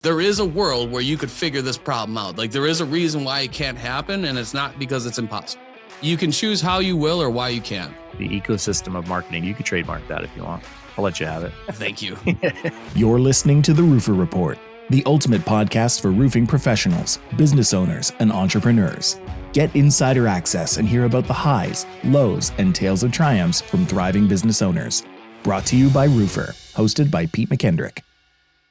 there is a world where you could figure this problem out. Like there is a reason why it can't happen, and it's not because it's impossible. You can choose how you will or why you can't. The ecosystem of marketing, you could trademark that if you want. I'll let you have it. Thank you. You're listening to the Roofr Report, the ultimate podcast for roofing professionals, business owners, and entrepreneurs. Get insider access and hear about the highs, lows, and tales of triumphs from thriving business owners. Brought to you by Roofr, hosted by Pete McKendrick.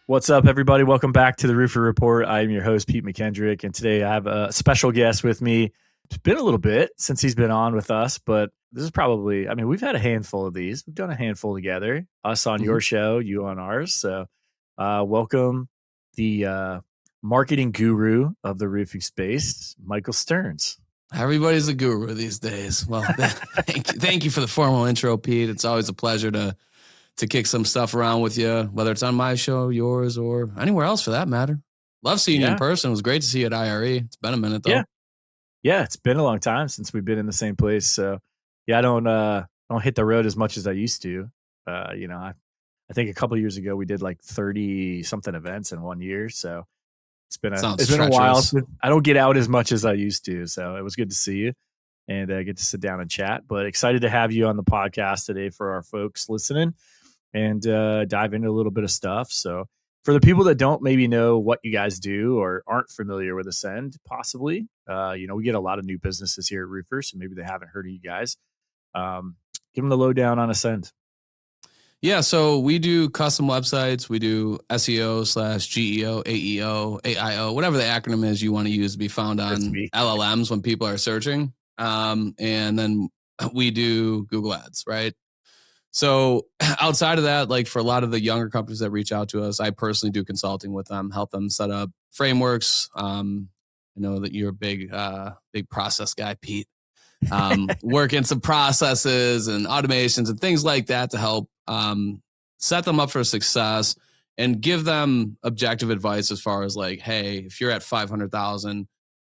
What's up, everybody? Welcome back to the Roofr Report. I'm your host, Pete McKendrick, and today I have a special guest with me. It's been a little bit since he's been on with us, but this is probably, we've had a handful of these. We've done a handful together, us on your show, you on ours. So welcome the marketing guru of the roofing space, Michael Stearns. Everybody's a guru these days. Well, thank you for the formal intro, Pete. It's always a pleasure to kick some stuff around with you, whether it's on my show, yours, or anywhere else for that matter. Love seeing you in person. It was great to see you at IRE. It's been a minute though. Yeah, it's been a long time since we've been in the same place. So yeah, I don't hit the road as much as I used to. I think a couple of years ago we did like 30 something events in 1 year. So it's been a while. I don't get out as much as I used to. So it was good to see you and get to sit down and chat. But excited to have you on the podcast today for our folks listening and dive into a little bit of stuff. So for the people that don't maybe know what you guys do or aren't familiar with Ascend, possibly, we get a lot of new businesses here at Roofr, so maybe they haven't heard of you guys. Give them the lowdown on Ascend. Yeah, so we do custom websites. We do SEO/GEO, AEO, AIO, whatever the acronym is you want to use to be found on LLMs when people are searching. And then we do Google Ads, right? So outside of that, like for a lot of the younger companies that reach out to us, I personally do consulting with them, help them set up frameworks. I know that you're a big process guy, Pete. Work in some processes and automations and things like that to help set them up for success and give them objective advice as far as like, hey, if you're at 500,000,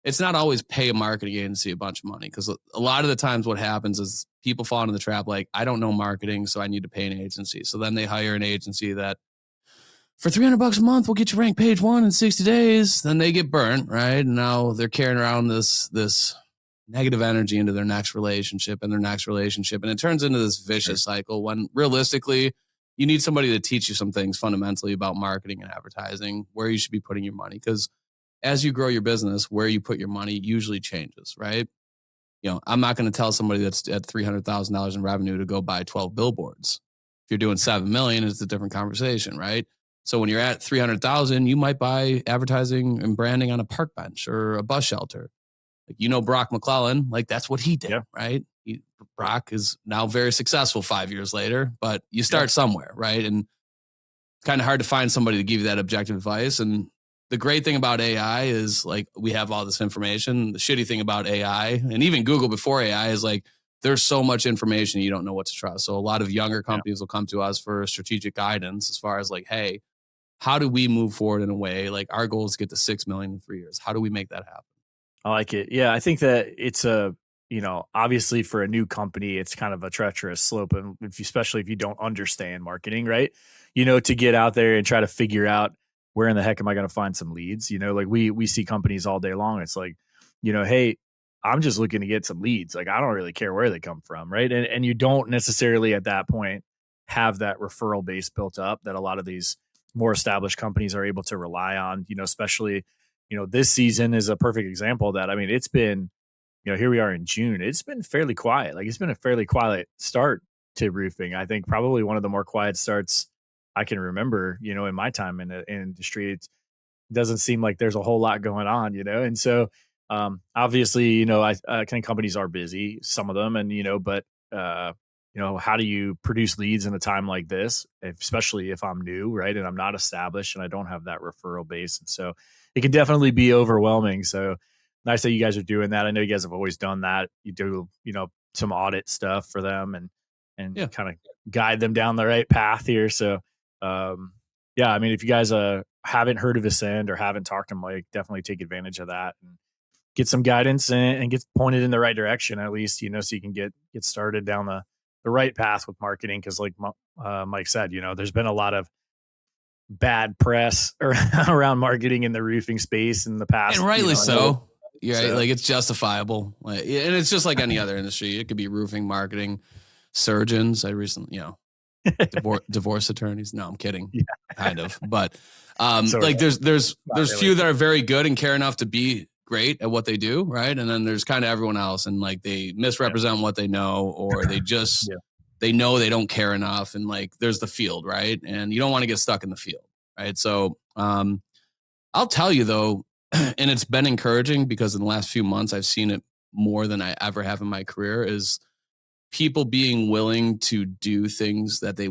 it's not always pay a marketing agency a bunch of money, because a lot of the times what happens is people fall into the trap like, I don't know marketing, so I need to pay an agency. So then they hire an agency that for $300 a month will get you ranked page 1 in 60 days. Then they get burnt, right? And now they're carrying around this negative energy into their next relationship and their next relationship. And it turns into this vicious cycle when realistically you need somebody to teach you some things fundamentally about marketing and advertising, where you should be putting your money. Because as you grow your business, where you put your money usually changes, right? I'm not going to tell somebody that's at $300,000 in revenue to go buy 12 billboards. If you're doing 7 million, it's a different conversation, right? So when you're at 300,000, you might buy advertising and branding on a park bench or a bus shelter. Like, Brock McClellan, like that's what he did, right? Brock is now very successful 5 years later, but you start somewhere, right? And it's kind of hard to find somebody to give you that objective advice. And the great thing about AI is like we have all this information. The shitty thing about AI and even Google before AI is like there's so much information you don't know what to trust. So a lot of younger companies will come to us for strategic guidance as far as like, hey, how do we move forward in a way like our goal is to get to 6 million in 3 years? How do we make that happen? I like it. Yeah, I think that it's obviously for a new company, it's kind of a treacherous slope. And especially if you don't understand marketing, right? To get out there and try to figure out where in the heck am I going to find some leads? Like we see companies all day long. It's like, hey, I'm just looking to get some leads. Like, I don't really care where they come from. Right. And you don't necessarily at that point have that referral base built up that a lot of these more established companies are able to rely on, especially, this season is a perfect example of that. It's been, here we are in June. It's been fairly quiet. Like it's been a fairly quiet start to roofing. I think probably one of the more quiet starts I can remember, in my time in the industry. It doesn't seem like there's a whole lot going on, And so, obviously, I think companies are busy, some of them, and, but, how do you produce leads in a time like this, especially if I'm new, right? And I'm not established and I don't have that referral base. And so it can definitely be overwhelming. So nice that you guys are doing that. I know you guys have always done that. You do, some audit stuff for them and kind of guide them down the right path here. So, if you guys haven't heard of Ascend or haven't talked to Mike, definitely take advantage of that and get some guidance and get pointed in the right direction, at least, so you can get started down the right path with marketing. Because like Mike said, there's been a lot of bad press around marketing in the roofing space in the past. And rightly so. Yeah, so. Like it's justifiable. Like, and it's just like any other industry. It could be roofing, marketing, surgeons. I recently, divorce attorneys. No, I'm kidding. Yeah. Kind of. But like there's really few that are very good and care enough to be great at what they do, right? And then there's kind of everyone else, and like they misrepresent what they know, or they just they know they don't care enough, and like there's the field, right? And you don't want to get stuck in the field, right? So I'll tell you though, and it's been encouraging because in the last few months I've seen it more than I ever have in my career, is people being willing to do things that they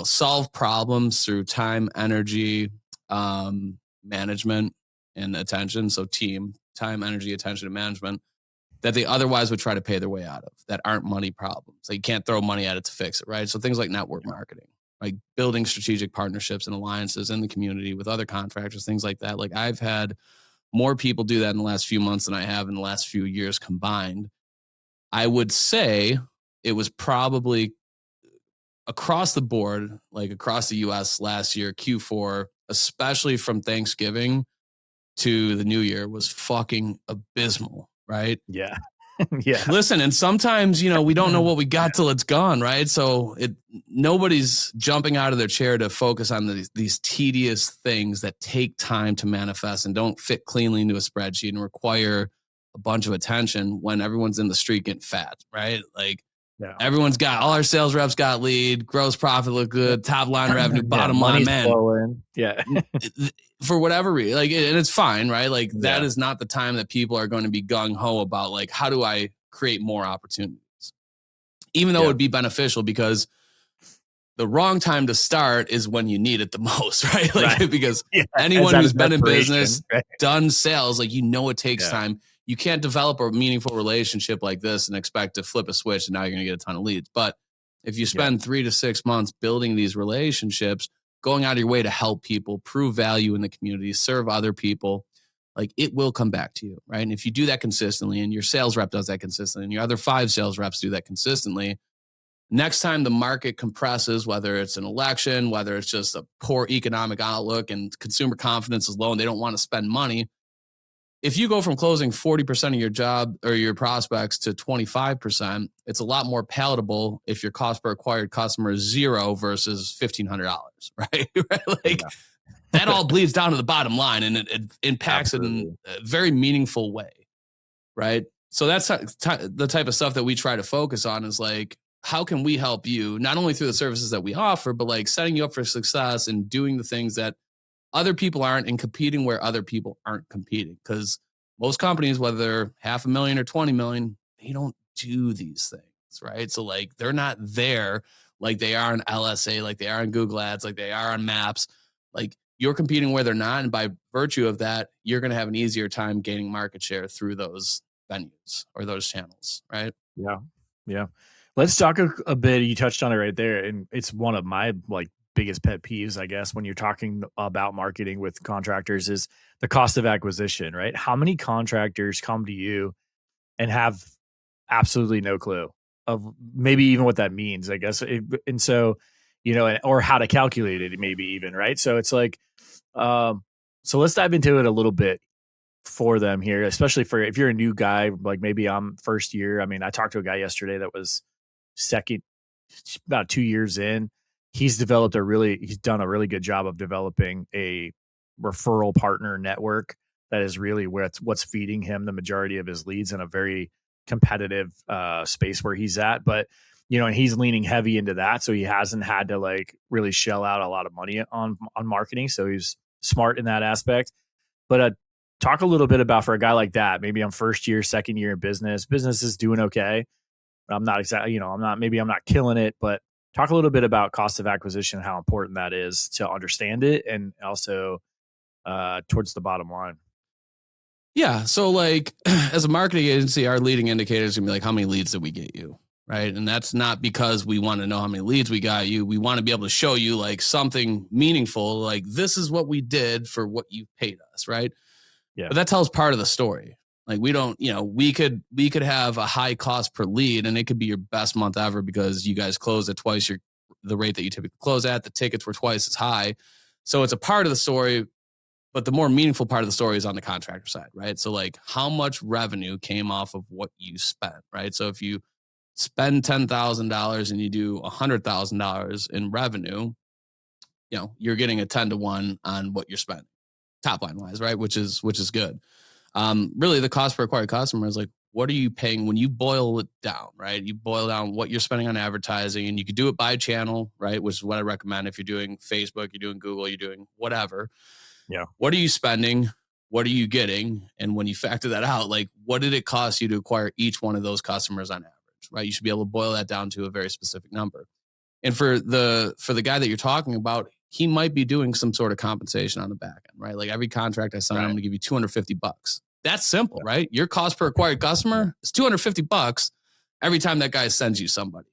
solve problems through time, energy, management, and attention. So time, energy, attention, and management that they otherwise would try to pay their way out of, that aren't money problems. So you can't throw money at it to fix it, right? So things like network marketing, like building strategic partnerships and alliances in the community with other contractors, things like that. Like I've had more people do that in the last few months than I have in the last few years combined. I would say it was probably across the board, like across the US last year, Q4, especially from Thanksgiving to the new year, was fucking abysmal, right? Yeah. Yeah. Listen, and sometimes, we don't know what we got till it's gone, right? So nobody's jumping out of their chair to focus on these tedious things that take time to manifest and don't fit cleanly into a spreadsheet and require a bunch of attention when everyone's in the street getting fat, right? Like everyone's got, all our sales reps got lead, gross profit look good, top line revenue, bottom line, man. Flowing. Yeah. For whatever reason, like, and it's fine, right? Like that is not the time that people are going to be gung ho about like, how do I create more opportunities? Even though it would be beneficial, because the wrong time to start is when you need it the most, right? Like, because anyone who's been in business, done sales, like, it takes time. You can't develop a meaningful relationship like this and expect to flip a switch and now you're going to get a ton of leads. But if you spend 3 to 6 months building these relationships, going out of your way to help people, prove value in the community, serve other people, like it will come back to you, right? And if you do that consistently, and your sales rep does that consistently, and your other 5 sales reps do that consistently, next time the market compresses, whether it's an election, whether it's just a poor economic outlook and consumer confidence is low and they don't want to spend money, if you go from closing 40% of your job or your prospects to 25%, it's a lot more palatable if your cost per acquired customer is 0 versus $1,500, right? Like that all bleeds down to the bottom line, and it impacts it in a very meaningful way, right? So that's the type of stuff that we try to focus on, is like, how can we help you not only through the services that we offer, but like setting you up for success and doing the things that other people aren't, and competing where other people aren't competing. Because most companies, whether they're $500,000 or 20 million, they don't do these things, right? So like they're not there like they are in LSA, like they are in Google Ads, like they are on Maps. Like you're competing where they're not, and by virtue of that, you're going to have an easier time gaining market share through those venues or those channels, right? Yeah. Let's talk a bit. You touched on it right there, and it's one of my biggest pet peeves, I guess, when you're talking about marketing with contractors, is the cost of acquisition, right? How many contractors come to you and have absolutely no clue of maybe even what that means, I guess. And so, or how to calculate it, maybe even, right? So it's like, so let's dive into it a little bit for them here, especially for if you're a new guy, like maybe I'm first year. I mean, I talked to a guy yesterday that was about 2 years in. He's done a really good job of developing a referral partner network that is really what's feeding him the majority of his leads in a very competitive space where he's at. But, and he's leaning heavy into that. So he hasn't had to really shell out a lot of money on marketing. So he's smart in that aspect. But talk a little bit about, for a guy like that, maybe I'm first year, second year in business is doing okay. I'm not exactly, I'm not killing it, but talk a little bit about cost of acquisition, how important that is to understand it, and also towards the bottom line. Yeah. So like as a marketing agency, our leading indicator is going to be like, how many leads did we get you? Right. And that's not because we want to know how many leads we got you. We want to be able to show you like something meaningful, like this is what we did for what you paid us. Right. Yeah. But that tells part of the story. Like we don't, we could have a high cost per lead, and it could be your best month ever because you guys closed at twice the rate that you typically close at. The tickets were twice as high. So it's a part of the story, but the more meaningful part of the story is on the contractor side, right? So like how much revenue came off of what you spent, right? So if you spend $10,000 and you do $100,000 in revenue, you're getting a 10-to-1 on what you're spending, top line wise, right? Which is good. Really the cost per acquired customer is like, what are you paying when you boil it down, right? You boil down what you're spending on advertising, and you could do it by channel, right? Which is what I recommend. If you're doing Facebook, you're doing Google, you're doing whatever. Yeah. What are you spending? What are you getting? And when you factor that out, like what did it cost you to acquire each one of those customers on average, right? You should be able to boil that down to a very specific number. And for the guy that you're talking about, he might be doing some sort of compensation on the back end, right? Like every contract I sign, I'm going to give you $250. That's simple, right? Your cost per acquired customer is $250 every time that guy sends you somebody.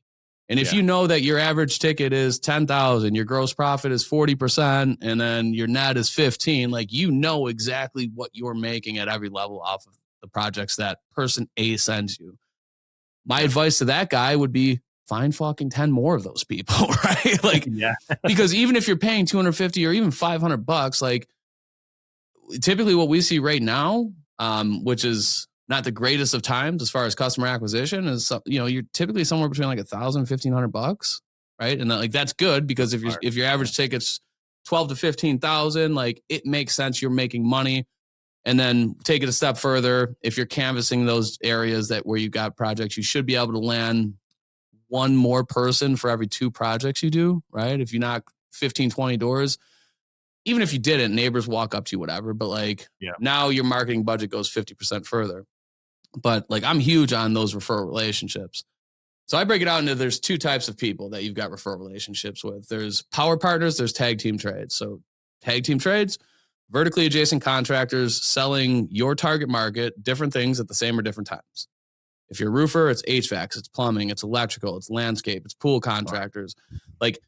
And if you know that your average ticket is 10,000, your gross profit is 40%, and then your net is 15, like exactly what you're making at every level off of the projects that person A sends you. My advice to that guy would be find fucking 10 more of those people, right? Like, because even if you're paying 250 or even $500, like typically what we see right now, which is not the greatest of times as far as customer acquisition, is you're typically somewhere between like $1,000 and $1,500, right? And like that's good because if your average ticket's 12 to 15,000, like it makes sense. You're making money. And then take it a step further. If you're canvassing those areas where you got projects, you should be able to land one more person for every 2 projects you do, right? If you knock 15, 20 doors, even if you didn't, neighbors walk up to you, whatever. But like now your marketing budget goes 50% further. But like I'm huge on those referral relationships. So I break it out into there's 2 types of people that you've got referral relationships with. There's power partners, there's tag team trades. So tag team trades, vertically adjacent contractors selling your target market different things at the same or different times. If you're a roofer, it's HVAC, it's plumbing, it's electrical, it's landscape, it's pool contractors. Like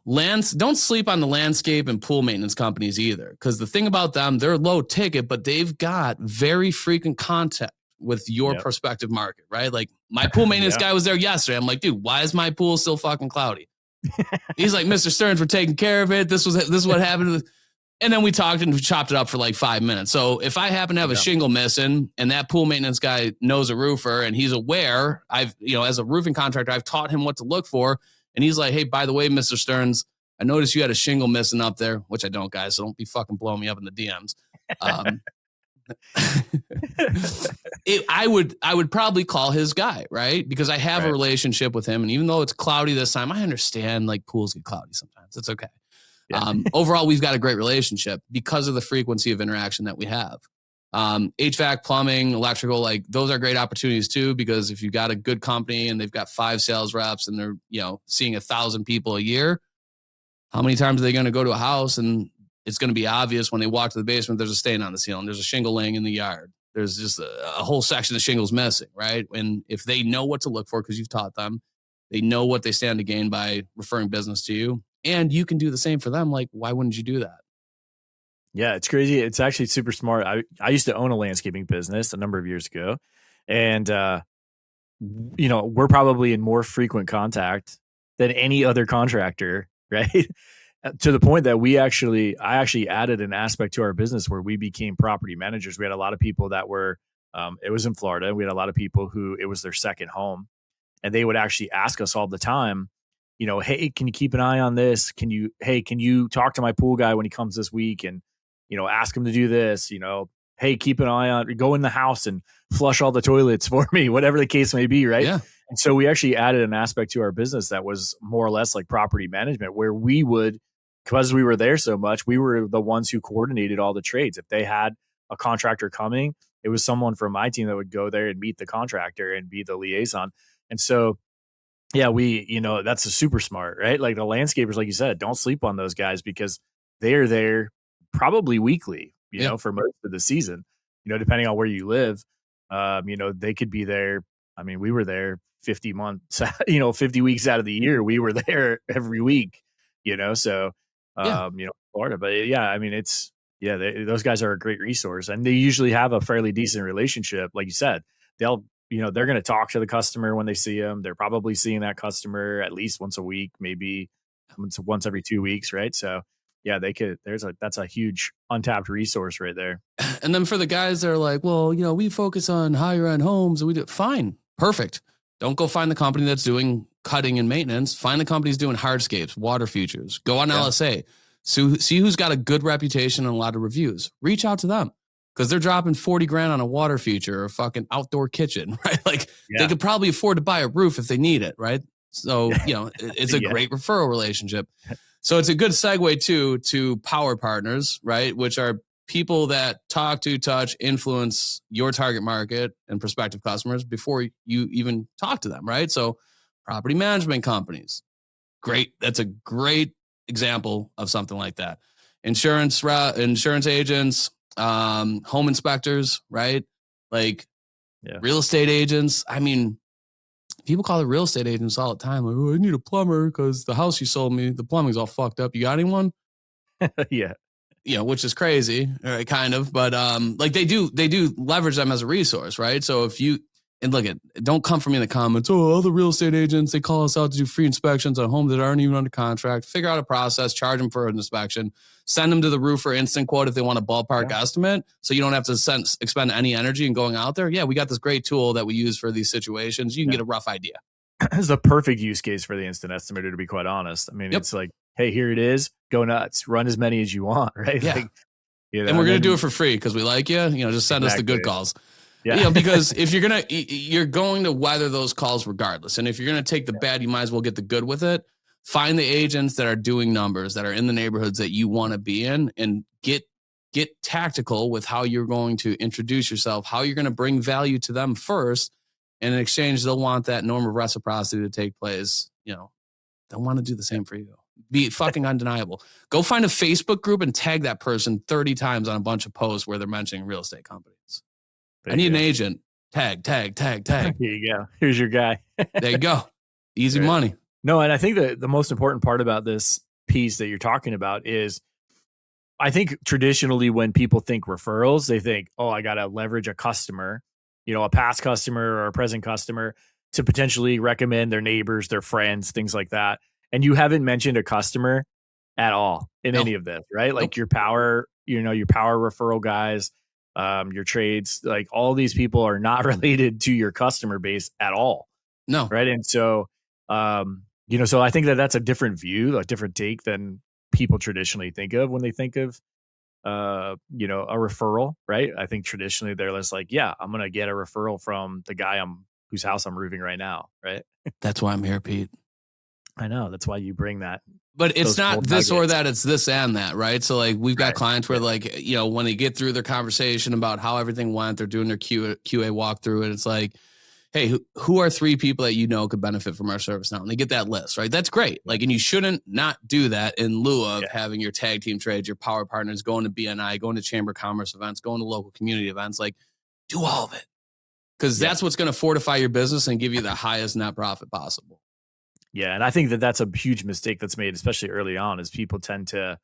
don't sleep on the landscape and pool maintenance companies either. Because the thing about them, they're low ticket, but they've got very frequent contact with your prospective market, right? Like my pool maintenance guy was there yesterday. I'm like, dude, why is my pool still fucking cloudy? He's like, Mr. Stearns, we're taking care of it. This is what happened. And then we talked and we chopped it up for like 5 minutes. So if I happen to have a shingle missing and that pool maintenance guy knows a roofer and he's aware, as a roofing contractor, I've taught him what to look for. And he's like, hey, by the way, Mr. Stearns, I noticed you had a shingle missing up there, which I don't, guys. So don't be fucking blowing me up in the DMs. I would probably call his guy, right? Because I have a relationship with him. And even though it's cloudy this time, I understand like pools get cloudy sometimes. It's okay. Overall, we've got a great relationship because of the frequency of interaction that we have. HVAC, plumbing, electrical, like those are great opportunities too, because if you've got a good company and they've got 5 sales reps and they're, seeing 1,000 people a year, how many times are they going to go to a house and it's going to be obvious when they walk to the basement, there's a stain on the ceiling, there's a shingle laying in the yard. There's just a whole section of shingles missing, right? And if they know what to look for, because you've taught them, they know what they stand to gain by referring business to you. And you can do the same for them. Like, why wouldn't you do that? Yeah, it's crazy. It's actually super smart. I used to own a landscaping business a number of years ago. And, we're probably in more frequent contact than any other contractor, right? To the point that I actually added an aspect to our business where we became property managers. We had a lot of people that were, it was in Florida. We had a lot of people who it was their second home. And they would actually ask us all the time, hey, can you keep an eye on this? Can you talk to my pool guy when he comes this week and, ask him to do this, hey, keep an eye on, go in the house and flush all the toilets for me, whatever the case may be. Right. Yeah. And so we actually added an aspect to our business that was more or less like property management, where we would, because we were there so much, we were the ones who coordinated all the trades. If they had a contractor coming, it was someone from my team that would go there and meet the contractor and be the liaison. And so, yeah, that's a super smart, right? Like the landscapers, like you said, don't sleep on those guys because they're there probably weekly, for most of the season, depending on where you live. They could be there. I mean, we were there 50 months, 50 weeks out of the year. We were there every week, so, Florida. But yeah, I mean, those guys are a great resource and they usually have a fairly decent relationship. Like you said, they're going to talk to the customer when they see them. They're probably seeing that customer at least once a week, maybe once every 2 weeks. Right. So yeah, they could. That's a huge untapped resource right there. And then for the guys that are like, well, we focus on higher end homes and we do fine, perfect. Don't go find the company that's doing cutting and maintenance. Find the companies doing hardscapes, water features. Go on LSA. So see who's got a good reputation and a lot of reviews. Reach out to them because they're dropping 40 grand on a water feature or a fucking outdoor kitchen, right? Like they could probably afford to buy a roof if they need it, right? So, it's a great referral relationship. So it's a good segue to power partners, right? Which are people that talk to, touch, influence your target market and prospective customers before you even talk to them, right? So property management companies, great. That's a great example of something like that. Insurance agents, home inspectors, right? Like real estate agents. I mean, people call it real estate agents all the time. Like, oh, I need a plumber because the house you sold me, the plumbing's all fucked up. You got anyone? Yeah. Which is crazy, right? Kind of, but like they do leverage them as a resource, right? So if you don't come for me in the comments. Oh, all the real estate agents, they call us out to do free inspections on homes that aren't even under contract. Figure out a process, charge them for an inspection, send them to the Roofr instant quote if they want a ballpark estimate. So you don't have to expend any energy in going out there. Yeah, we got this great tool that we use for these situations. You can get a rough idea. It's a perfect use case for the instant estimator, to be quite honest. I mean, it's like, hey, here it is. Go nuts. Run as many as you want, right? Yeah. Like, and we're going to do it for free because we like you. Just send us the good calls. Yeah. Because if you're going to weather those calls regardless. And if you're going to take the bad, you might as well get the good with it. Find the agents that are doing numbers, that are in the neighborhoods that you want to be in, and get tactical with how you're going to introduce yourself, how you're going to bring value to them first. And in exchange, they'll want that norm of reciprocity to take place. They'll want to do the same for you. Be fucking undeniable. Go find a Facebook group and tag that person 30 times on a bunch of posts where they're mentioning real estate companies. I need an agent. Tag. Here you go. Here's your guy. There you go. Easy money. No, and I think that the most important part about this piece that you're talking about is, I think traditionally when people think referrals, they think, oh, I got to leverage a customer, a past customer or a present customer to potentially recommend their neighbors, their friends, things like that. And you haven't mentioned a customer at all in any of this, right? Like your power referral guys, your trades, like all these people are not related to your customer base at all. No. Right. And so, so I think that that's a different view, a different take than people traditionally think of when they think of, a referral, right? I think traditionally they're just like, yeah, I'm going to get a referral from the guy whose house I'm roofing right now. Right. That's why I'm here, Pete. I know. That's why you bring that. But it's not this or that, it's this and that, right? So like we've got clients where like, when they get through their conversation about how everything went, they're doing their QA walkthrough, and it's like, hey, who are 3 people that could benefit from our service now? And they get that list, right? That's great. Like, and you shouldn't not do that in lieu of having your tag team trades, your power partners, going to BNI, going to Chamber of Commerce events, going to local community events. Like, do all of it. Because that's what's going to fortify your business and give you the highest net profit possible. Yeah, and I think that that's a huge mistake that's made, especially early on, is people tend to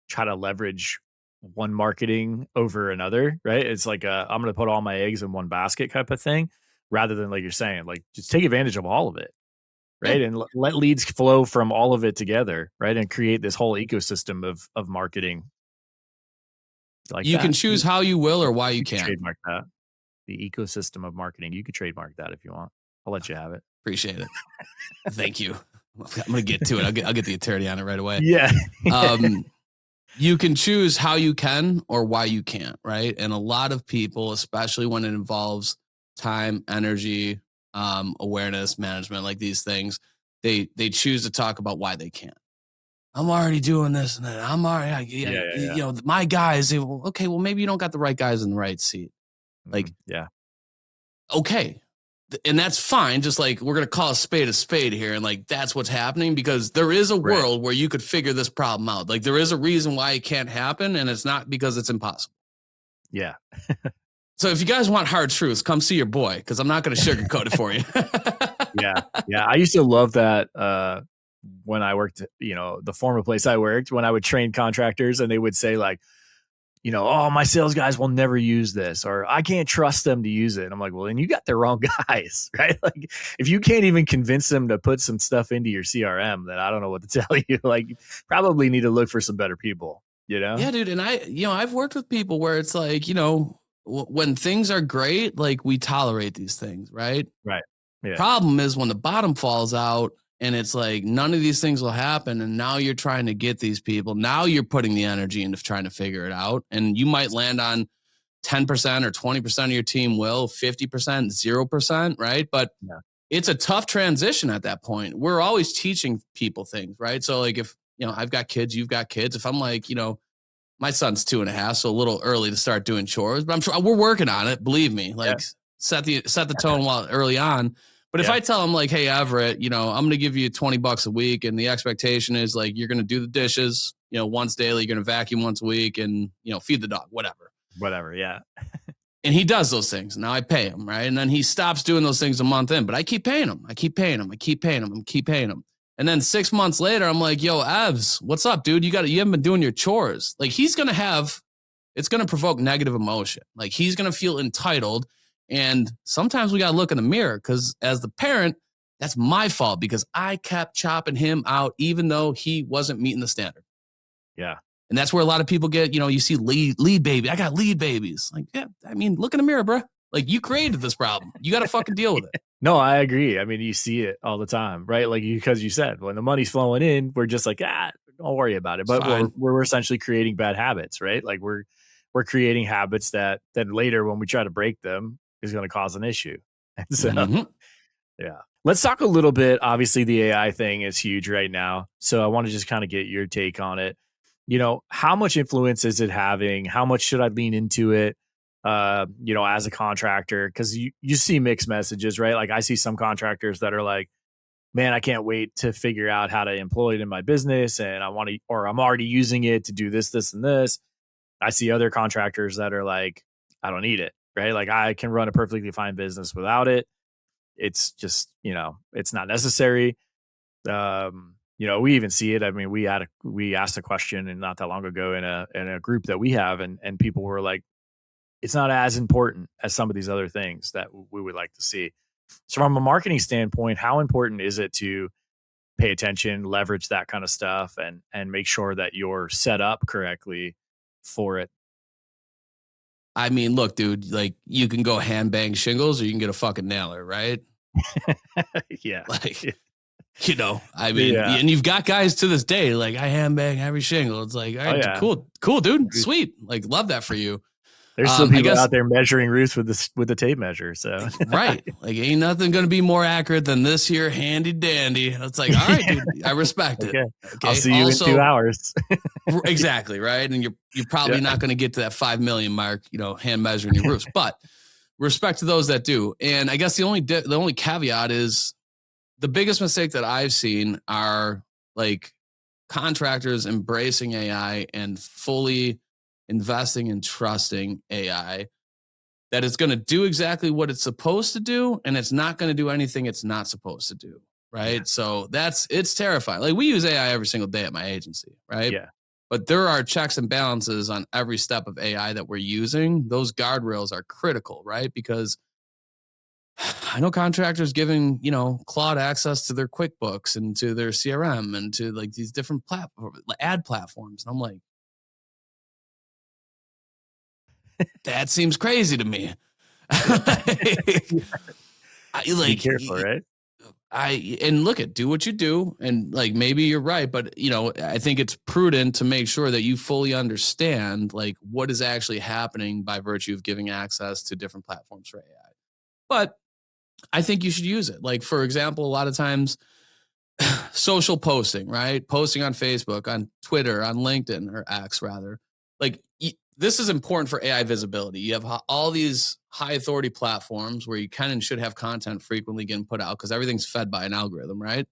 try to leverage one marketing over another, right? It's like I'm going to put all my eggs in one basket type of thing, rather than, like you're saying, like just take advantage of all of it, right? And let leads flow from all of it together, right? And create this whole ecosystem of marketing. Like you can choose how you will or why you can't. Trademark that. The ecosystem of marketing. You could trademark that if you want. I'll let you have it. Appreciate it. Thank you. I'm going to get to it. I'll get the attorney on it right away. Yeah. You can choose how you can or why you can't, right? And a lot of people, especially when it involves time, energy, awareness, management, like these things, they choose to talk about why they can't. I'm already doing this and that. I'm already, my guys, okay, well, maybe you don't got the right guys in the right seat. Like, okay. And that's fine. Just like we're going to call a spade here. And like, that's what's happening, because there is a world where you could figure this problem out. Like there is a reason why it can't happen. And it's not because it's impossible. Yeah. So if you guys want hard truths, come see your boy, because I'm not going to sugarcoat it for you. Yeah. I used to love that when I worked, the former place I worked, when I would train contractors and they would say like, oh, my sales guys will never use this, or I can't trust them to use it. And I'm like, well, then you got the wrong guys, right? Like if you can't even convince them to put some stuff into your CRM, then I don't know what to tell you. Like you probably need to look for some better people, Yeah, dude. And I've worked with people where it's like, when things are great, like we tolerate these things, right? Right. Yeah. Problem is when the bottom falls out and it's like none of these things will happen. And now you're trying to get these people. Now you're putting the energy into trying to figure it out. And you might land on 10% or 20% of your team will, 50%, 0%, right? But it's a tough transition at that point. We're always teaching people things, right? So like if, I've got kids, you've got kids. If I'm like, my son's 2.5, so a little early to start doing chores, but I'm sure we're working on it. Believe me, like set the tone while early on. But if I tell him like, hey, Everett, I'm going to give you $20 a week. And the expectation is like, you're going to do the dishes, once daily, you're going to vacuum once a week and, feed the dog, whatever. Yeah. And he does those things. Now I pay him. Right. And then he stops doing those things a month in, but I keep paying him. And then 6 months later, I'm like, yo, Evs, what's up, dude? You haven't been doing your chores. Like it's going to provoke negative emotion. Like he's going to feel entitled. And sometimes we got to look in the mirror because as the parent, that's my fault because I kept chopping him out, even though he wasn't meeting the standard. Yeah. And that's where a lot of people get, you see lead baby. I got lead babies. Like, yeah, I mean, look in the mirror, bro. Like you created this problem. You got to fucking deal with it. No, I agree. I mean, you see it all the time, right? Like because you said, when the money's flowing in, we're just like, don't worry about it. But we're essentially creating bad habits, right? Like we're creating habits that then later when we try to break them is going to cause an issue. And so, yeah. Let's talk a little bit. Obviously, the AI thing is huge right now. So I want to just kind of get your take on it. How much influence is it having? How much should I lean into it? As a contractor, because you see mixed messages, right? Like I see some contractors that are like, man, I can't wait to figure out how to employ it in my business. And I'm already using it to do this, this, and this. I see other contractors that are like, I don't need it, right? Like I can run a perfectly fine business without it. It's just, it's not necessary. We even see it. I mean, we asked a question and not that long ago in a group that we have, and people were like, it's not as important as some of these other things that we would like to see. So from a marketing standpoint, how important is it to pay attention, leverage that kind of stuff and make sure that you're set up correctly for it? I mean, look, dude, like you can go hand bang shingles or you can get a fucking nailer, right? Yeah. Like, I mean, and you've got guys to this day, like I hand bang every shingle. It's like, all right, cool, dude. Sweet. Like, love that for you. There's still people out there measuring roofs with the tape measure. So right, like ain't nothing gonna be more accurate than this here handy dandy. It's like, all right, dude, I respect it. Okay. I'll see you in 2 hours. Exactly, right. And you're probably not gonna get to that 5 million mark, hand measuring your roofs. But respect to those that do. And I guess the only caveat is the biggest mistake that I've seen are like contractors embracing AI and fully investing and trusting AI that it's going to do exactly what it's supposed to do. And it's not going to do anything it's not supposed to do. Right. Yeah. So it's terrifying. Like we use AI every single day at my agency. Right. Yeah. But there are checks and balances on every step of AI that we're using. Those guardrails are critical. Right. Because I know contractors giving, Claude access to their QuickBooks and to their CRM and to like these different ad platforms. And I'm like, that seems crazy to me. Be careful, right? And look at, do what you do. And like, maybe you're right, but I think it's prudent to make sure that you fully understand like what is actually happening by virtue of giving access to different platforms for AI. But I think you should use it. Like, for example, a lot of times social posting, right? Posting on Facebook, on Twitter, on LinkedIn, or X rather, like this is important for AI visibility. You have all these high authority platforms where you can and should have content frequently getting put out because everything's fed by an algorithm, right?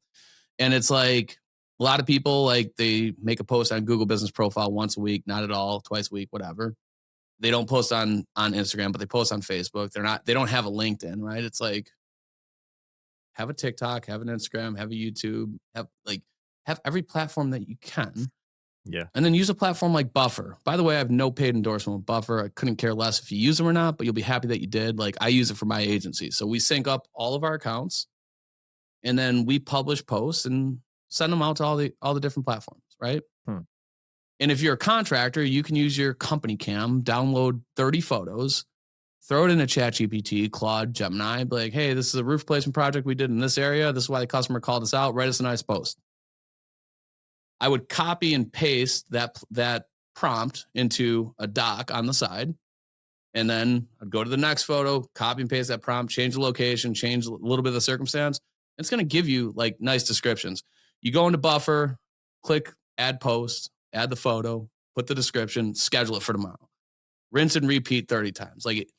And it's like a lot of people, like they make a post on Google Business Profile once a week, not at all, twice a week, whatever. They don't post on Instagram, but they post on Facebook. They don't have a LinkedIn, right? It's like, have a TikTok, have an Instagram, have a YouTube, have every platform that you can. Yeah. And then use a platform like Buffer. By the way, I have no paid endorsement with Buffer. I couldn't care less if you use them or not, but you'll be happy that you did. Like I use it for my agency. So we sync up all of our accounts and then we publish posts and send them out to all the different platforms, right? And if you're a contractor, you can use your company cam, download 30 photos, throw it in a ChatGPT, Claude, Gemini, be like, hey, this is a roof replacement project we did in this area. This is why the customer called us out. Write us a nice post. I would copy and paste that prompt into a doc on the side. And then I'd go to the next photo, copy and paste that prompt, change the location, change a little bit of the circumstance. It's going to give you like nice descriptions. You go into Buffer, click add post, add the photo, put the description, schedule it for tomorrow. Rinse and repeat 30 times. Like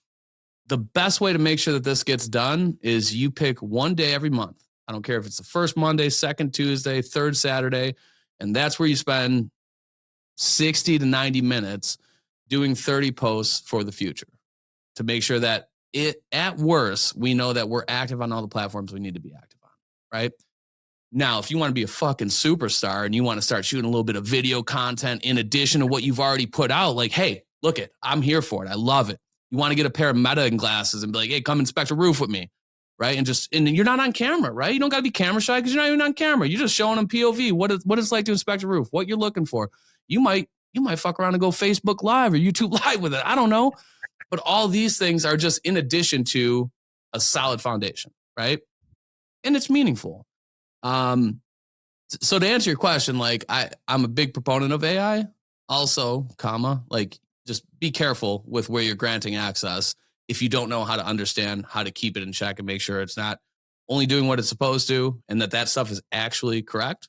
the best way to make sure that this gets done is you pick one day every month. I don't care if it's the first Monday, second Tuesday, third Saturday. And that's where you spend 60 to 90 minutes doing 30 posts for the future to make sure that at worst, we know that we're active on all the platforms we need to be active on, right? Now, if you want to be a fucking superstar and you want to start shooting a little bit of video content in addition to what you've already put out, like, hey, look it, I'm here for it. I love it. You want to get a pair of Meta glasses and be like, hey, come inspect a roof with me, right? And you're not on camera, right? You don't got to be camera shy because you're not even on camera. You're just showing them POV, what it's like to inspect a roof, what you're looking for. You might fuck around and go Facebook Live or YouTube Live with it. I don't know. But all these things are just in addition to a solid foundation, right? And it's meaningful. So to answer your question, like I'm a big proponent of AI. Also, like just be careful with where you're granting access if you don't know how to understand how to keep it in check and make sure it's not only doing what it's supposed to and that stuff is actually correct.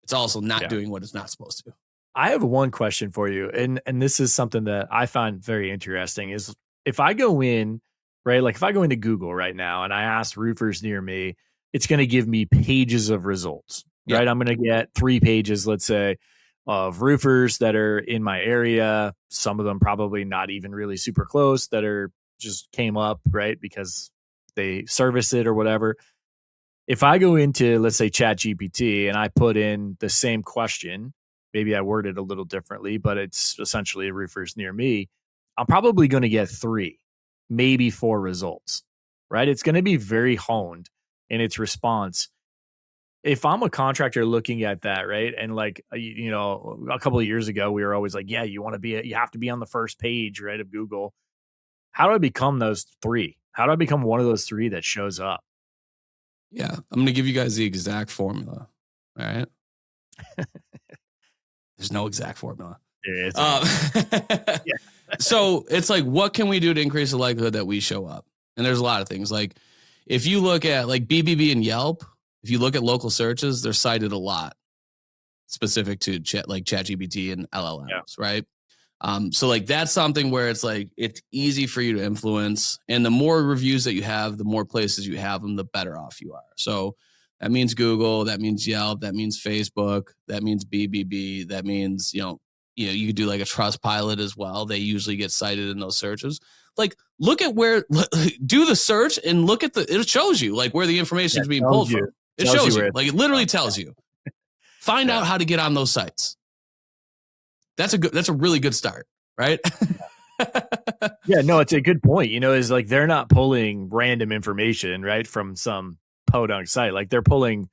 It's also not doing what it's not supposed to. I have one question for you, and this is something that I find very interesting. Is if I go in, right, like if I go into Google right now and I ask roofers near me, it's going to give me pages of results, right? I'm going to get 3 pages, let's say, of roofers that are in my area. Some of them probably not even really super close that are just came up, right, because they service it or whatever. If I go into, let's say, ChatGPT and I put in the same question, maybe I word it a little differently, but it's essentially roofers near me, I'm probably going to get 3, maybe 4 results, right? It's going to be very honed in its response. If I'm a contractor looking at that, right, and like, you know, a couple of years ago, we were always like, yeah, you have to be on the first page, right, of Google. How do I become those 3? How do I become one of those 3 that shows up? Yeah, I'm going to give you guys the exact formula. All right. There's no exact formula. So it's like, what can we do to increase the likelihood that we show up? And there's a lot of things. Like if you look at like BBB and Yelp, if you look at local searches, they're cited a lot specific to ChatGPT and LLMs, right? So like that's something where it's like it's easy for you to influence, and the more reviews that you have, the more places you have them, the better off you are. So that means Google, that means Yelp, that means Facebook, that means BBB, that means you could do like a Trustpilot as well. They usually get cited in those searches. Like look at where do the search and look at it shows you like where the information is being pulled from. It shows you like it literally tells you. Find out how to get on those sites. That's a really good start, right? Yeah, no, it's a good point. Is like they're not pulling random information, right, from some podunk site. Like they're pulling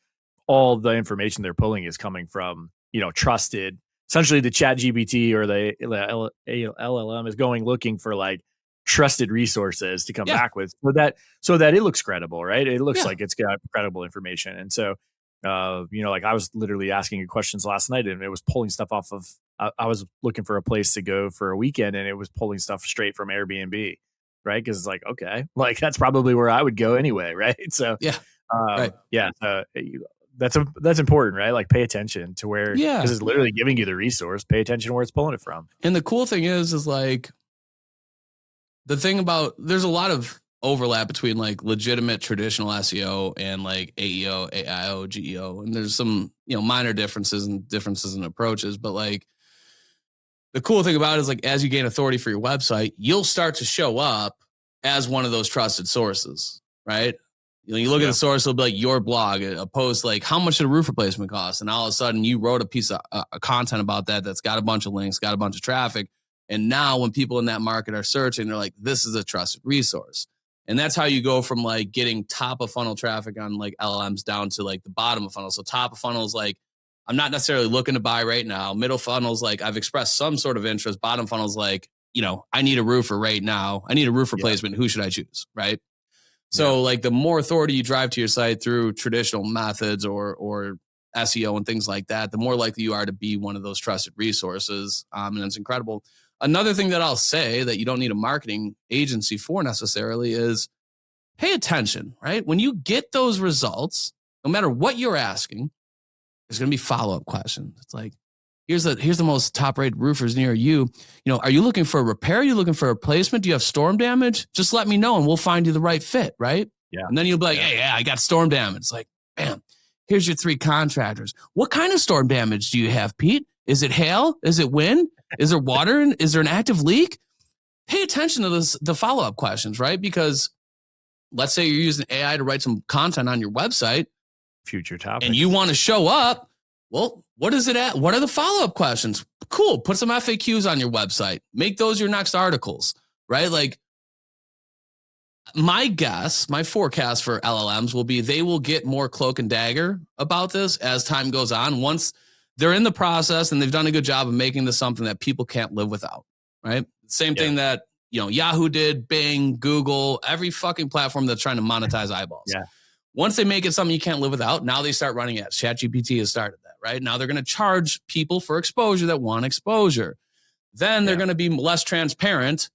all the information they're pulling is coming from, trusted. Essentially, the ChatGPT or the LLM is going looking for like trusted resources to come back with, so that it looks credible, right? It looks like it's got credible information, and so. Like I was literally asking you questions last night and it was pulling stuff off of, I was looking for a place to go for a weekend and it was pulling stuff straight from Airbnb, right? Because it's like, okay, like that's probably where I would go anyway, right? So that's important, right? Like pay attention to where, because it's literally giving you the resource. Pay attention to where it's pulling it from. And the cool thing is like the thing about, there's a lot of overlap between like legitimate traditional SEO and like AEO, AIO, GEO. And there's some, minor differences in approaches, but like the cool thing about it is like, as you gain authority for your website, you'll start to show up as one of those trusted sources, right? You look at the source, it'll be like your blog, a post like, how much did a roof replacement cost? And all of a sudden you wrote a piece of content about that that's got a bunch of links, got a bunch of traffic. And now when people in that market are searching, they're like, this is a trusted resource. And that's how you go from like getting top of funnel traffic on like LLMs down to like the bottom of funnel. So top of funnel is like, I'm not necessarily looking to buy right now. Middle funnel is like, I've expressed some sort of interest. Bottom funnel is like, I need a roofer right now. I need a roof replacement. Who should I choose? Right. So like the more authority you drive to your site through traditional methods or SEO and things like that, the more likely you are to be one of those trusted resources. And it's incredible. Another thing that I'll say that you don't need a marketing agency for necessarily is pay attention, right? When you get those results, no matter what you're asking, there's going to be follow-up questions. It's like, here's the most top-rated roofers near you. Are you looking for a repair? Are you looking for a replacement? Do you have storm damage? Just let me know and we'll find you the right fit, right? Yeah. And then you'll be like, hey, I got storm damage. It's like, bam, here's your 3 contractors. What kind of storm damage do you have, Pete? Is it hail? Is it wind? Is there water? Is there an active leak? Pay attention to the follow-up questions, right? Because let's say you're using AI to write some content on your website. Future topic. And you want to show up. Well, what is it at? What are the follow-up questions? Cool. Put some FAQs on your website. Make those your next articles, right? Like my forecast for LLMs will be they will get more cloak and dagger about this as time goes on. Once they're in the process and they've done a good job of making this something that people can't live without, right? Same thing that, Yahoo did, Bing, Google, every fucking platform that's trying to monetize eyeballs. Yeah. Once they make it something you can't live without, now they start running ads. ChatGPT has started that, right? Now they're going to charge people for exposure that want exposure. Then they're going to be less transparent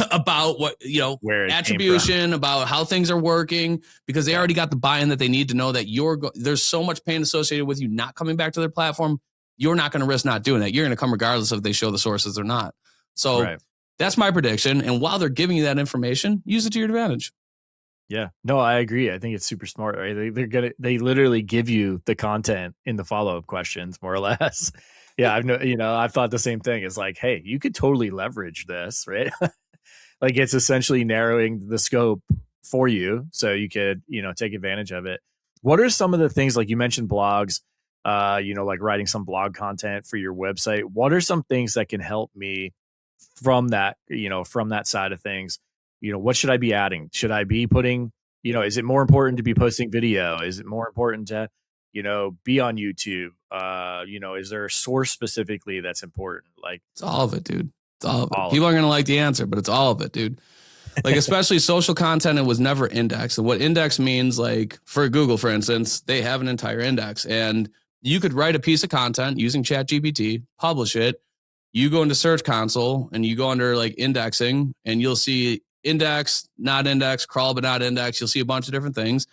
about what, where attribution, about how things are working, because they already got the buy-in that they need to know that there's so much pain associated with you not coming back to their platform. You're not going to risk not doing that. You're going to come regardless if they show the sources or not. So that's my prediction. And while they're giving you that information, use it to your advantage. Yeah, no, I agree. I think it's super smart. Right? They literally give you the content in the follow-up questions, more or less. Yeah, I've thought the same thing. It's like, hey, you could totally leverage this, right? Like it's essentially narrowing the scope for you, so you could, take advantage of it. What are some of the things, like you mentioned blogs, like writing some blog content for your website? What are some things that can help me from that, from that side of things? What should I be adding? Should I be putting, is it more important to be posting video? Is it more important to, be on YouTube? Is there a source specifically that's important? Like it's all of it, dude. It's all of it. People aren't going to like the answer, but it's all of it, dude. Like, especially social content, it was never indexed. And what index means, like for Google, for instance, they have an entire index and you could write a piece of content using ChatGPT, publish it. You go into Search Console and you go under like indexing and you'll see index, not index, crawl, but not index. You'll see a bunch of different things.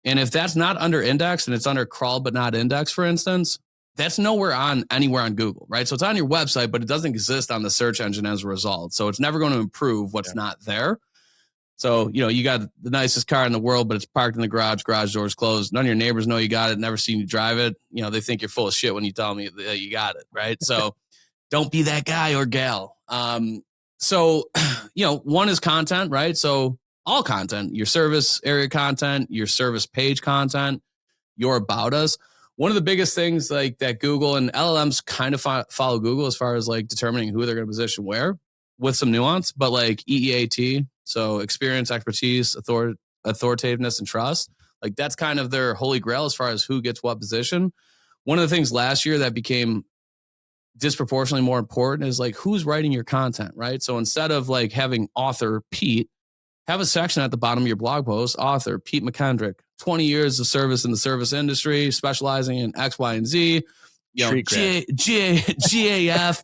And if that's not under index and it's under crawl, but not index, for instance, that's anywhere on Google, right? So it's on your website, but it doesn't exist on the search engine as a result. So it's never going to improve what's not there. So, you got the nicest car in the world, but it's parked in the garage doors closed. None of your neighbors know you got it, never seen you drive it. They think you're full of shit when you tell them that you got it, right? So don't be that guy or gal. So, one is content, right? So all content, your service area content, your service page content, your about us. One of the biggest things like that Google and LLMs kind of follow Google as far as like determining who they're going to position where with some nuance, but like EEAT, so experience, expertise, authoritativeness, and trust. Like that's kind of their holy grail as far as who gets what position. One of the things last year that became disproportionately more important is like who's writing your content, right? So instead of like having author Pete, have a section at the bottom of your blog post, author Pete McKendrick, 20 years of service in the service industry, specializing in X, Y, and Z. GAF,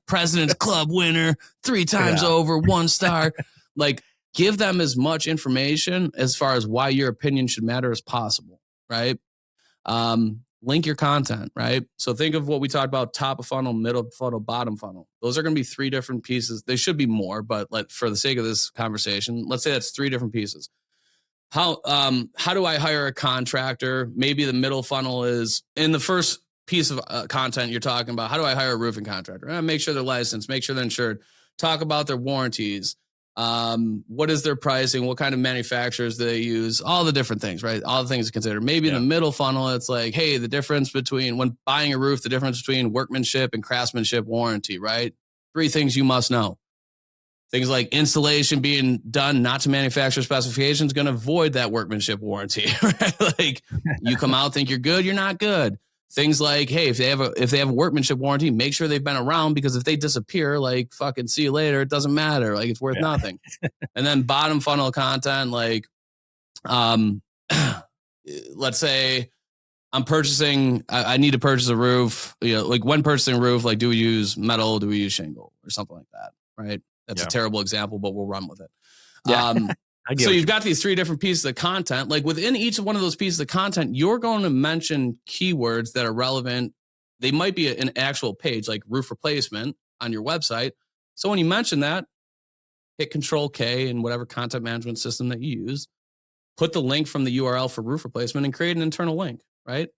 President's Club winner, 3 times over, 1 star. Like, give them as much information as far as why your opinion should matter as possible, right? Link your content, right? So think of what we talked about: top of funnel, middle funnel, bottom funnel. Those are going to be 3 different pieces. They should be more, but for the sake of this conversation, let's say that's 3 different pieces. How do I hire a contractor? Maybe the middle funnel is in the first piece of content you're talking about. How do I hire a roofing contractor? Make sure they're licensed, make sure they're insured, talk about their warranties, What is their pricing? What kind of manufacturers do they use? All the different things, right? All the things to consider. Maybe in the middle funnel, it's like, hey, the difference between when buying a roof, the difference between workmanship and craftsmanship warranty, right? 3 things you must know. Things like installation being done not to manufacturer specifications going to void that workmanship warranty, right? Like you come out, think you're good, you're not good. Things like, hey, if they have a workmanship warranty, make sure they've been around, because if they disappear, like fucking see you later, it doesn't matter. Like it's worth nothing. And then bottom funnel content, like, let's say I'm purchasing, I need to purchase a roof, like when purchasing a roof, like do we use metal? Do we use shingle or something like that? Right. That's a terrible example, but we'll run with it. So you've got these 3 different pieces of content. Like within each one of those pieces of content, you're going to mention keywords that are relevant. They might be an actual page like roof replacement on your website. So when you mention that, hit Control K in whatever content management system that you use, put the link from the URL for roof replacement and create an internal link, right?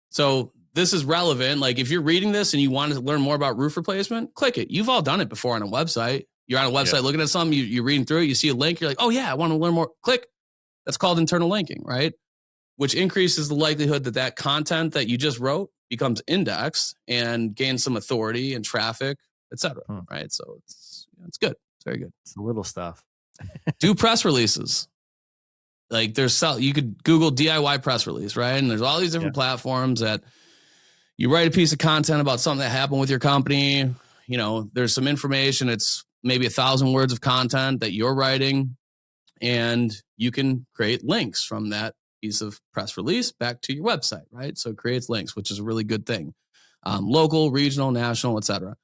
So this is relevant. Like if you're reading this and you want to learn more about roof replacement, click it. You've all done it before on a website. You're on a website looking at something, you're reading through it, you see a link, you're like, oh yeah, I want to learn more. Click. That's called internal linking, right? Which increases the likelihood that that content that you just wrote becomes indexed and gains some authority and traffic, et cetera, right? So it's good. It's very good. It's the little stuff. Do press releases. Like you could Google DIY press release, right? And there's all these different platforms that you write a piece of content about something that happened with your company. There's some information. It's maybe 1,000 words of content that you're writing, and you can create links from that piece of press release back to your website, right? So it creates links, which is a really good thing. Local, regional, national, et cetera.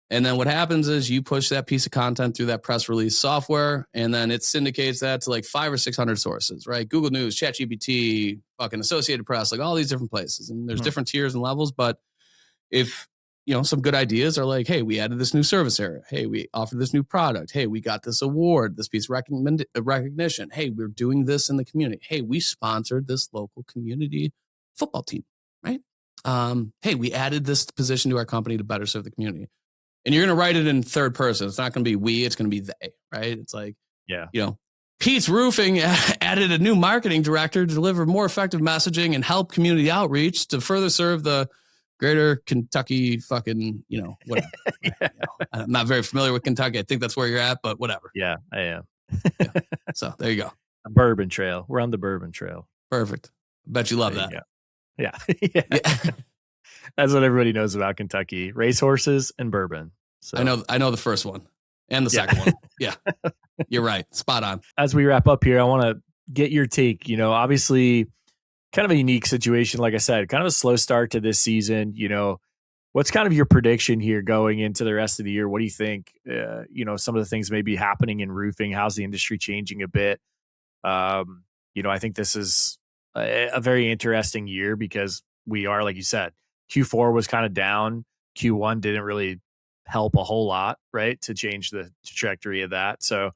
And then what happens is you push that piece of content through that press release software, and then it syndicates that to like 500 or 600 sources, right? Google News, ChatGPT, fucking Associated Press, like all these different places. And there's different tiers and levels, but if some good ideas are like, hey, we added this new service area. Hey, we offered this new product. Hey, we got this award, this piece of recognition. Hey, we're doing this in the community. Hey, we sponsored this local community football team, right? Hey, we added this position to our company to better serve the community. And you're going to write it in third person. It's not going to be we, it's going to be they, right? It's like, Pete's Roofing added a new marketing director to deliver more effective messaging and help community outreach to further serve the greater Kentucky fucking, whatever. I'm not very familiar with Kentucky. I think that's where you're at, but whatever. Yeah, I am. So there you go. A bourbon trail. We're on the bourbon trail. Perfect. Bet you love that. Yeah. That's what everybody knows about Kentucky: racehorses and bourbon. So I know the first one and the second one. Yeah, you're right. Spot on. As we wrap up here, I want to get your take. Obviously, kind of a unique situation. Like I said, kind of a slow start to this season. What's kind of your prediction here going into the rest of the year? What do you think? Some of the things may be happening in roofing. How's the industry changing a bit? I think this is a very interesting year because we are, like you said, Q4 was kind of down. Q1 didn't really help a whole lot, right, to change the trajectory of that. So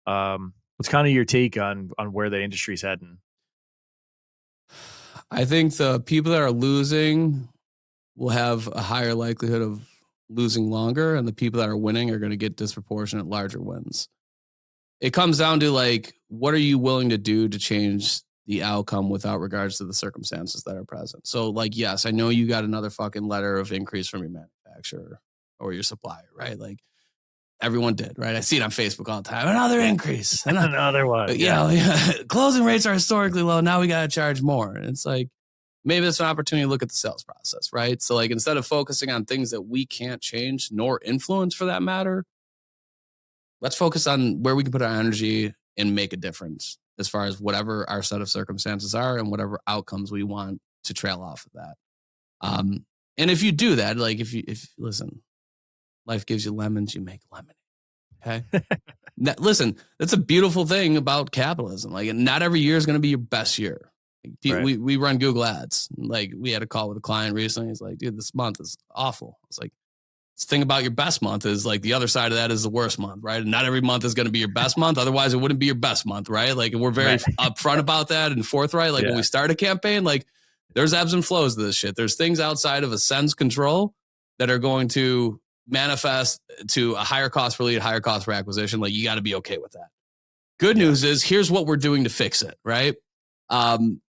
what's kind of your take on where the industry's heading? I think the people that are losing will have a higher likelihood of losing longer, and the people that are winning are going to get disproportionate larger wins. It comes down to like, what are you willing to do to change the outcome without regards to the circumstances that are present? So like, yes, I know you got another fucking letter of increase from your manufacturer or your supplier, right? Like everyone did, right? I see it on Facebook all the time. Another increase. Another one. Closing rates are historically low. Now we got to charge more. And it's like, maybe it's an opportunity to look at the sales process, right? So like, instead of focusing on things that we can't change nor influence for that matter, let's focus on where we can put our energy and make a difference as far as whatever our set of circumstances are and whatever outcomes we want to trail off of that. And if you do that, like if listen, life gives you lemons, you make lemonade. Okay. Now, listen, that's a beautiful thing about capitalism. Like, not every year is going to be your best year. Like, right. We run Google ads. Like, we had a call with a client recently. He's like, dude, this month is awful. It's like, the thing about your best month is like the other side of that is the worst month, right? And not every month is going to be your best month. Otherwise, it wouldn't be your best month, right? Like, and we're very upfront about that and forthright. Like when we start a campaign, like there's ebbs and flows to this shit. There's things outside of a sense control that are going to manifest to a higher cost per lead, higher cost per acquisition. Like, you got to be okay with that. Good news is, here's what we're doing to fix it, right?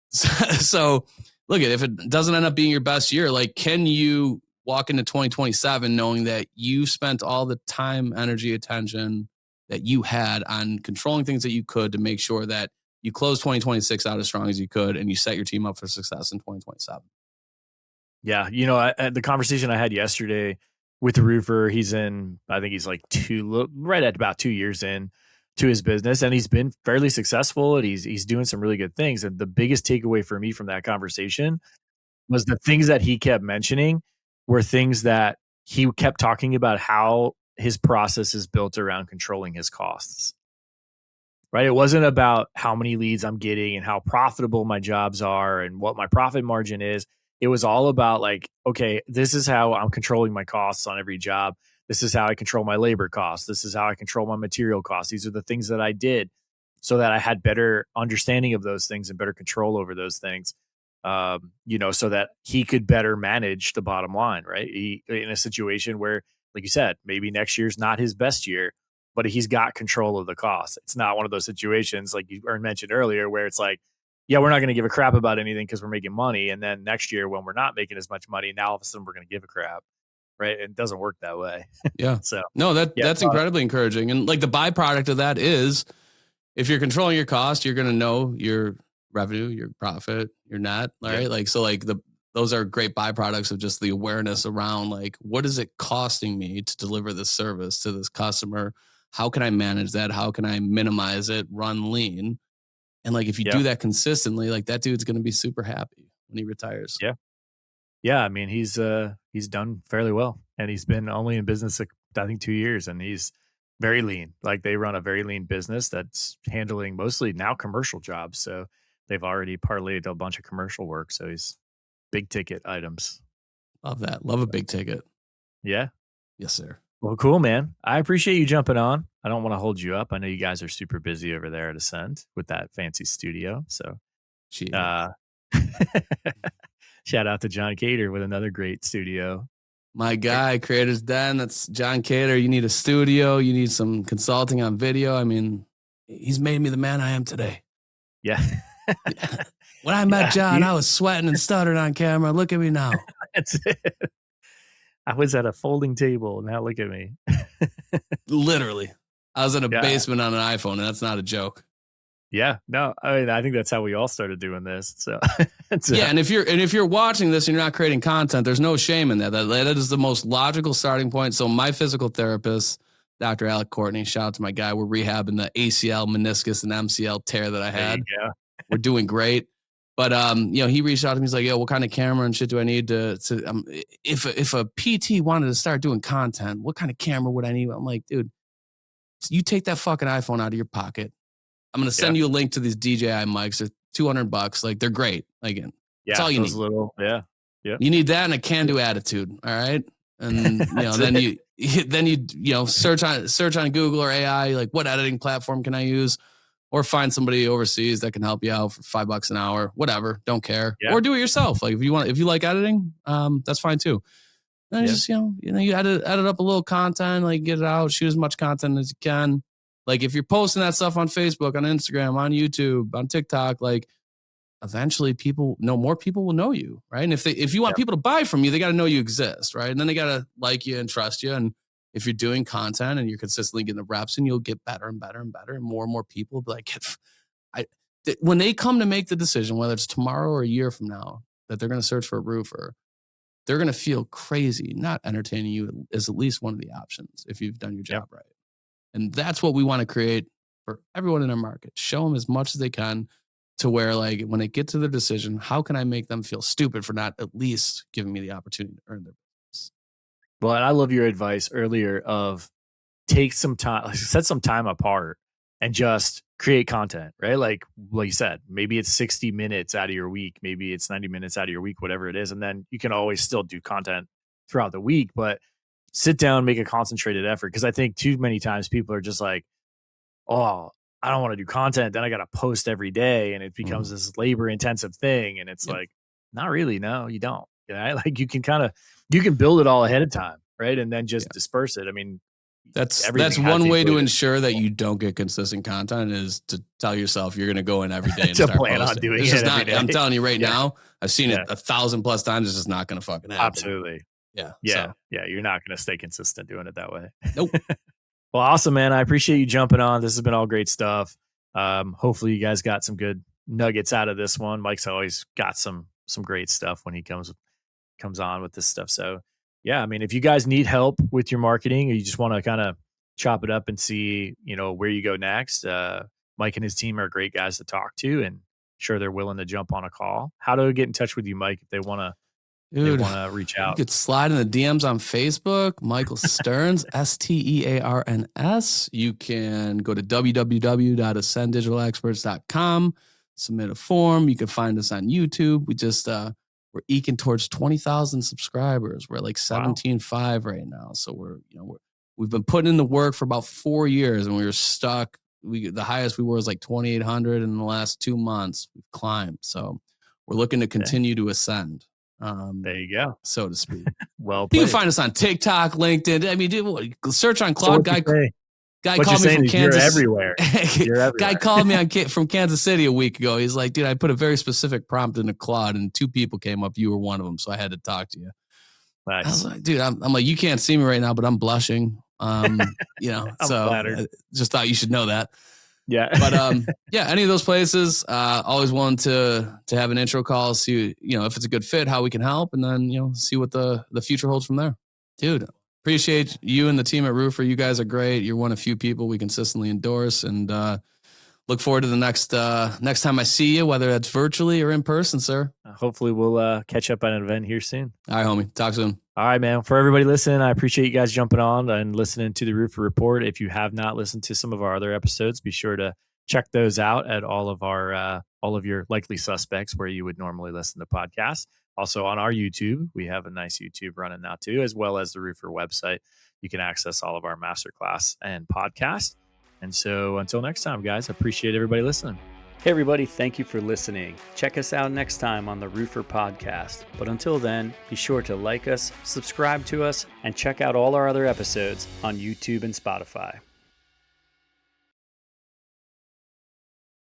So look, if it doesn't end up being your best year, like, can you walk into 2027 knowing that you spent all the time, energy, attention that you had on controlling things that you could to make sure that you close 2026 out as strong as you could, and you set your team up for success in 2027? Yeah. The conversation I had yesterday with the roofer, I think he's like right at about 2 years in to his business, and he's been fairly successful, and he's doing some really good things. And the biggest takeaway for me from that conversation was the things that he kept mentioning were things that he kept talking about, how his process is built around controlling his costs. Right? It wasn't about how many leads I'm getting and how profitable my jobs are and what my profit margin is. It was all about, like, okay, this is how I'm controlling my costs on every job. This is how I control my labor costs. This is how I control my material costs. These are the things that I did so that I had better understanding of those things and better control over those things, so that he could better manage the bottom line, right? In a situation where, like you said, maybe next year's not his best year, but he's got control of the costs. It's not one of those situations like you mentioned earlier where it's like, yeah, we're not going to give a crap about anything because we're making money. And then next year when we're not making as much money, now all of a sudden we're going to give a crap. Right. It doesn't work that way. Yeah. So no, that's incredibly encouraging. And like, the byproduct of that is, if you're controlling your cost, you're going to know your revenue, your profit, your net. All right. Like, so like those are great byproducts of just the awareness around, like, what is it costing me to deliver this service to this customer? How can I manage that? How can I minimize it, run lean? And like, if you do that consistently, like, that dude's going to be super happy when he retires. Yeah. Yeah. I mean, he's done fairly well, and he's been only in business, I think 2 years, and he's very lean. Like, they run a very lean business that's handling mostly now commercial jobs. So they've already parlayed a bunch of commercial work. So he's big ticket items. Love that. Love a big ticket. Yeah. Yes, sir. Well, cool, man. I appreciate you jumping on. I don't want to hold you up. I know you guys are super busy over there at Ascend with that fancy studio. So, shout out to John Cater with another great studio. My guy, Creator's Den. That's John Cater. You need a studio. You need some consulting on video. I mean, he's made me the man I am today. Yeah. When I met John, I was sweating and stuttering on camera. Look at me now. That's it. I was at a folding table. Now look at me. Literally. I was in a basement on an iPhone, and that's not a joke. Yeah. No, I mean, I think that's how we all started doing this. So yeah, and if you're watching this and you're not creating content, there's no shame in that. That is the most logical starting point. So my physical therapist, Dr. Alec Courtney, shout out to my guy. We're rehabbing the ACL, meniscus, and MCL tear that I had. We're doing great. But he reached out to me. He's like, "Yo, what kind of camera and shit do I need to if a PT wanted to start doing content, what kind of camera would I need?" I'm like, "Dude, you take that fucking iPhone out of your pocket. I'm gonna send you a link to these DJI mics. They're $200. Like, they're great. Like, that's all you need. Yeah. You need that and a can-do attitude. All right. And then you search on Google or AI, like, what editing platform can I use? Or find somebody overseas that can help you out for $5 an hour, whatever. Don't care. Yeah. Or do it yourself. Like, if you like editing, that's fine too. And just, you edit up a little content, like, get it out, shoot as much content as you can. Like, if you're posting that stuff on Facebook, on Instagram, on YouTube, on TikTok, like, eventually more people will know you, right? And if you want people to buy from you, they got to know you exist, right? And then they got to like you and trust you. And if you're doing content and you're consistently getting the reps, and you'll get better and better and better, and more people will be like, when they come to make the decision, whether it's tomorrow or a year from now, that they're going to search for a roofer, they're going to feel crazy not entertaining you as at least one of the options if you've done your job right. And that's what we want to create for everyone in our market. Show them as much as they can, to where, like, when they get to their decision, how can I make them feel stupid for not at least giving me the opportunity to earn their business? Well, and I love your advice earlier of take some time, set some time apart and just create content, right? Like you said, maybe it's 60 minutes out of your week, maybe it's 90 minutes out of your week, whatever it is. And then you can always still do content throughout the week, but sit down, make a concentrated effort. Because I think too many times people are just like, oh, I don't want to do content. Then I got to post every day. And it becomes this labor intensive thing. And it's like, not really. No, you don't. Like, you can build it all ahead of time. right? And then just disperse it. I mean, that's one way to ensure that you don't get consistent content is to tell yourself you're going to go in every day and to start plan posting. on doing it's it just every not, day. I'm telling you right now, I've seen it 1,000+ times. It's just not going to fucking happen. Absolutely. Yeah. Yeah. Yeah. You're not going to stay consistent doing it that way. Nope. Well, awesome, man. I appreciate you jumping on. This has been all great stuff. Hopefully you guys got some good nuggets out of this one. Mike's always got some great stuff when he comes on with this stuff. So yeah, I mean, if you guys need help with your marketing or you just want to kind of chop it up and see, where you go next, Mike and his team are great guys to talk to, and sure they're willing to jump on a call. How to get in touch with you, Mike, if they want to reach out? You could slide in the DMs on Facebook, Michael Stearns, Stearns. You can go to www.ascenddigitalexperts.com, submit a form. You can find us on YouTube. We just, we're eking towards 20,000 subscribers. We're like 17.5 right now. So we've been putting in the work for about 4 years, and we were stuck. The highest we were was like 2,800 in the last 2 months. We've climbed. So we're looking to continue to ascend. There you go, so to speak. Well, you can find us on TikTok, LinkedIn. I mean, search on Cloud. Guy called me from Kansas. You're everywhere. Guy called me from Kansas City a week ago. He's like, dude, I put a very specific prompt in the Cloud, and 2 people came up. You were one of them, so I had to talk to you. Nice. I was like, dude, I'm like, you can't see me right now, but I'm blushing. I'm so flattered. I just thought you should know that. Yeah. But any of those places, always willing to have an intro call, see, if it's a good fit, how we can help, and then, see what the future holds from there. Dude, appreciate you and the team at Roofr. You guys are great. You're one of few people we consistently endorse, and look forward to the next time I see you, whether that's virtually or in person, sir. Hopefully we'll catch up at an event here soon. All right, homie. Talk soon. All right, man. For everybody listening, I appreciate you guys jumping on and listening to the Roofr Report. If you have not listened to some of our other episodes, be sure to check those out at all of your likely suspects where you would normally listen to podcasts. Also on our YouTube, we have a nice YouTube running now too, as well as the Roofr website. You can access all of our masterclass and podcast. And so until next time, guys, I appreciate everybody listening. Hey, everybody. Thank you for listening. Check us out next time on the Roofr podcast. But until then, be sure to like us, subscribe to us, and check out all our other episodes on YouTube and Spotify.